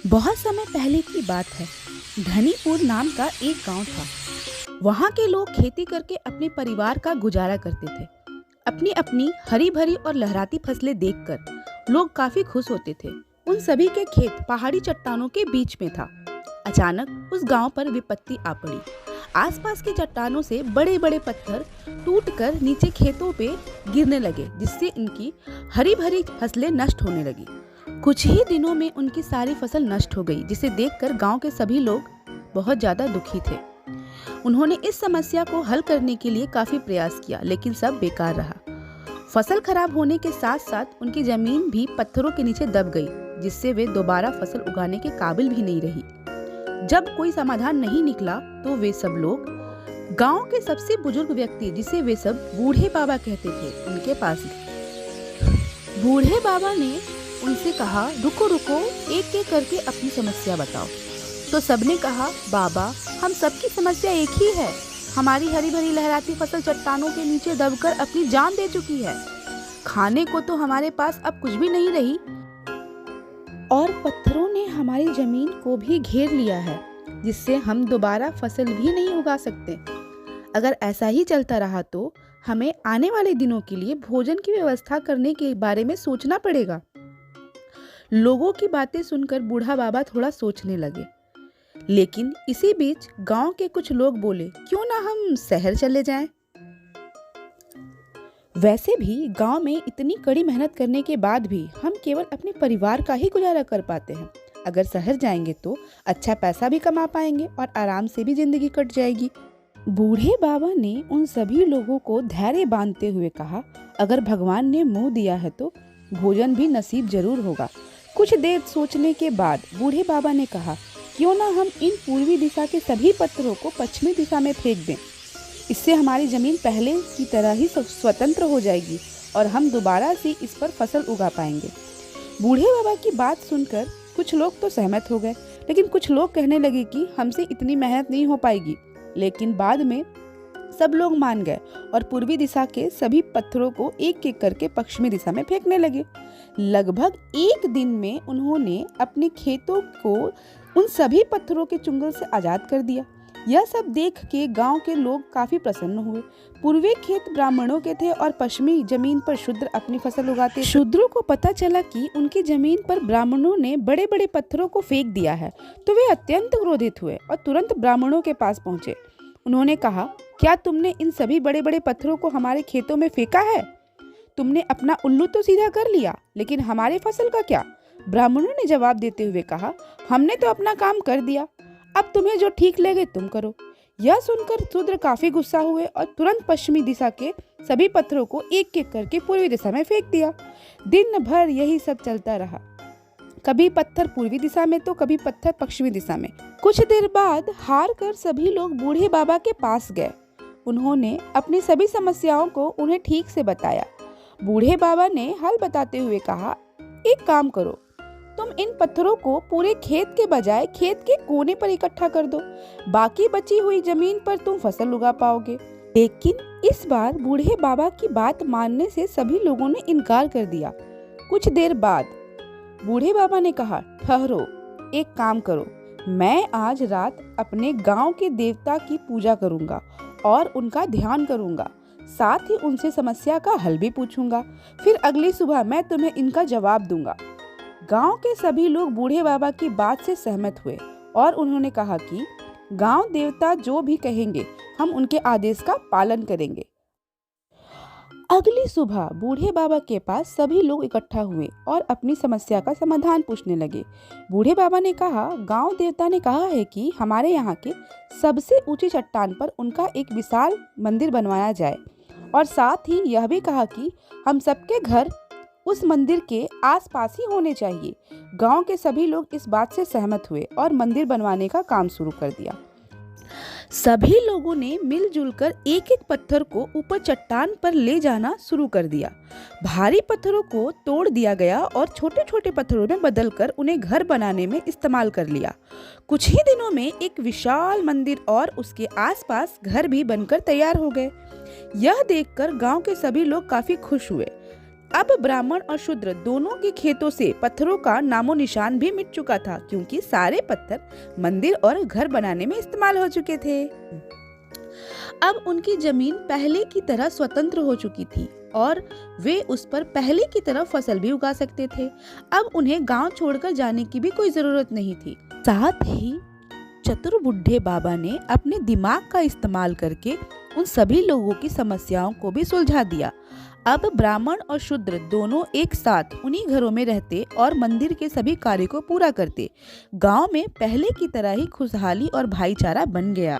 बहुत समय पहले की बात है। धनीपुर नाम का एक गांव था। वहां के लोग खेती करके अपने परिवार का गुजारा करते थे। अपनी अपनी हरी भरी और लहराती फसलें देखकर लोग काफी खुश होते थे। उन सभी के खेत पहाड़ी चट्टानों के बीच में था। अचानक उस गांव पर विपत्ति आ पड़ी। आसपास के चट्टानों से बड़े बड़े पत्थर टूटकर नीचे खेतों पे गिरने लगे, जिससे इनकी हरी भरी फसलें नष्ट होने लगी। कुछ ही दिनों में उनकी सारी फसल नष्ट हो गई, जिसे देखकर गांव के सभी लोग बहुत ज्यादा दुखी थे। उन्होंने इस समस्या को हल करने के लिए काफी प्रयास किया, लेकिन सब बेकार रहा। फसल खराब होने के साथ साथ उनकी जमीन भी पत्थरों के नीचे दब गई, जिससे वे दोबारा फसल उगाने के काबिल भी नहीं रही। जब कोई समाधान नहीं निकला तो वे सब लोग गांव के सबसे बुजुर्ग व्यक्ति, जिसे वे सब बूढ़े बाबा कहते थे, उनके पास गए। बूढ़े बाबा ने उनसे कहा, रुको रुको, एक एक करके अपनी समस्या बताओ। तो सबने कहा, बाबा, हम सबकी समस्या एक ही है। हमारी हरी भरी लहराती फसल चट्टानों के नीचे दबकर अपनी जान दे चुकी है। खाने को तो हमारे पास अब कुछ भी नहीं रही और पत्थरों ने हमारी जमीन को भी घेर लिया है, जिससे हम दोबारा फसल भी नहीं उगा सकते। अगर ऐसा ही चलता रहा तो हमें आने वाले दिनों के लिए भोजन की व्यवस्था करने के बारे में सोचना पड़ेगा। लोगों की बातें सुनकर बूढ़ा बाबा थोड़ा सोचने लगे, लेकिन इसी बीच गांव के कुछ लोग बोले, क्यों ना हम शहर चले जाएं? वैसे भी गांव में इतनी कड़ी मेहनत करने के बाद भी हम केवल अपने परिवार का ही गुजारा कर पाते हैं। अगर शहर जाएंगे तो अच्छा पैसा भी कमा पाएंगे और आराम से भी जिंदगी कट जाएगी। बूढ़े बाबा ने उन सभी लोगों को धैर्य बांधते हुए कहा, अगर भगवान ने मुंह दिया है तो भोजन भी नसीब जरूर होगा। कुछ देर सोचने के बाद बूढ़े बाबा ने कहा, क्यों ना हम इन पूर्वी दिशा के सभी पत्थरों को पश्चिमी दिशा में फेंक दें। इससे हमारी जमीन पहले की तरह ही स्वतंत्र हो जाएगी और हम दोबारा से इस पर फसल उगा पाएंगे। बूढ़े बाबा की बात सुनकर कुछ लोग तो सहमत हो गए, लेकिन कुछ लोग कहने लगे कि हमसे इतनी मेहनत नहीं हो पाएगी। लेकिन बाद में सब लोग मान गए और पूर्वी दिशा के सभी पत्थरों को एक एक करके पश्चिमी दिशा में फेंकने लगे। लगभग एक दिन में उन्होंने अपने खेतों को उन सभी पत्थरों के चुंगल से आजाद कर दिया। यह सब देख के गांव के लोग काफी प्रसन्न हुए। पूर्वी खेत ब्राह्मणों के थे और पश्चिमी जमीन पर शूद्र अपनी फसल उगाते थे। शूद्रों को पता चला कि उनकी जमीन पर ब्राह्मणों ने बड़े बड़े पत्थरों को फेंक दिया है, तो वे अत्यंत क्रोधित हुए और तुरंत ब्राह्मणों के पास पहुंचे। उन्होंने कहा, क्या तुमने इन सभी बड़े बड़े पत्थरों को हमारे खेतों में फेंका है? तुमने अपना उल्लू तो सीधा कर लिया, लेकिन हमारे फसल का क्या? ब्राह्मणों ने जवाब देते हुए कहा, हमने तो अपना काम कर दिया, अब तुम्हें जो ठीक लगे तुम करो। यह सुनकर शूद्र काफी गुस्सा हुए और तुरंत पश्चिमी दिशा के सभी पत्थरों को एक एक करके पूर्वी दिशा में फेंक दिया। दिन भर यही सब चलता रहा। कभी पत्थर पूर्वी दिशा में तो कभी पत्थर पश्चिमी दिशा में। कुछ देर बाद हार कर सभी लोग बूढ़े बाबा के पास गए। उन्होंने अपनी सभी समस्याओं को उन्हें ठीक से बताया। बूढ़े बाबा ने हल बताते हुए कहा, एक काम करो, तुम इन पत्थरों को पूरे खेत के बजाय खेत के कोने पर इकट्ठा कर दो। बाकी बची हुई जमीन पर तुम फसल उगा पाओगे। लेकिन इस बार बूढ़े बाबा की बात मानने से सभी लोगों ने इनकार कर दिया। कुछ देर बाद बूढ़े बाबा ने कहा, ठहरो, एक काम करो, मैं आज रात अपने गांव के देवता की पूजा करूंगा और उनका ध्यान करूंगा, साथ ही उनसे समस्या का हल भी पूछूंगा। फिर अगली सुबह मैं तुम्हें इनका जवाब दूंगा। गांव के सभी लोग बूढ़े बाबा की बात से सहमत हुए और उन्होंने कहा कि गांव देवता जो भी कहेंगे हम उनके आदेश का पालन करेंगे। अगली सुबह बूढ़े बाबा के पास सभी लोग इकट्ठा हुए और अपनी समस्या का समाधान पूछने लगे। बूढ़े बाबा ने कहा, गांव देवता ने कहा है कि हमारे यहाँ के सबसे ऊंची चट्टान पर उनका एक विशाल मंदिर बनवाया जाए और साथ ही यह भी कहा कि हम सबके घर उस मंदिर के आसपास ही होने चाहिए। गांव के सभी लोग इस बात से सहमत हुए और मंदिर बनवाने का काम शुरू कर दिया। सभी लोगों ने मिलजुल कर एक एक पत्थर को ऊपर चट्टान पर ले जाना शुरू कर दिया। भारी पत्थरों को तोड़ दिया गया और छोटे छोटे पत्थरों में बदलकर उन्हें घर बनाने में इस्तेमाल कर लिया। कुछ ही दिनों में एक विशाल मंदिर और उसके आसपास घर भी बनकर तैयार हो गए। यह देखकर गांव के सभी लोग काफी खुश हुए। अब ब्राह्मण और शूद्र दोनों के खेतों से पत्थरों का नामो निशान भी मिट चुका था, क्योंकि सारे पत्थर मंदिर और घर बनाने में इस्तेमाल हो चुके थे। अब उनकी जमीन पहले की तरह स्वतंत्र हो चुकी थी और वे उस पर पहले की तरह फसल भी उगा सकते थे। अब उन्हें गांव छोड़कर जाने की भी कोई जरूरत नहीं थी। साथ ही चतुर बुढ़े बाबा ने अपने दिमाग का इस्तेमाल करके उन सभी लोगों की समस्याओं को भी सुलझा दिया। अब ब्राह्मण और शूद्र दोनों एक साथ उन्हीं घरों में रहते और मंदिर के सभी कार्य को पूरा करते। गांव में पहले की तरह ही खुशहाली और भाईचारा बन गया।